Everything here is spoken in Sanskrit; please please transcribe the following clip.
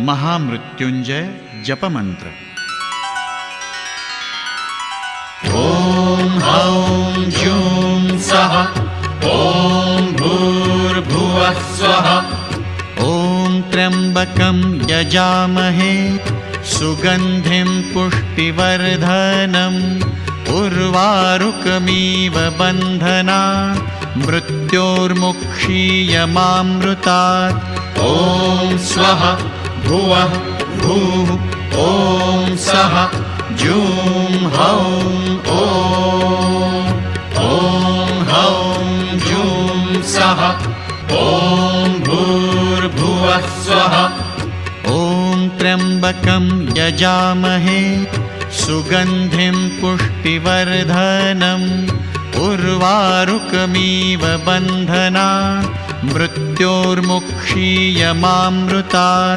महामृत्युंजय जपमंत्र। ॐ हौं जूं सः ॐ भूर्भुवः स्वः। ॐ त्र्यम्बकं यजामहे सुगन्धिं पुष्टिवर्धनम् उर्वारुकमिव बन्धनान् मृत्योर्मुक्षीयमामृतात्। ॐ स्वः भुवः भूः ॐ सः जूं हौं ॐ हौं जूं सः ॐ भूर्भुवः स्वः। ॐ त्र्यम्बकं यजामहे सुगन्धिं पुष्टिवर्धनम् उर्वारुकमिव बन्धनान् मृत्योर्मुक्षीयमामृतात्।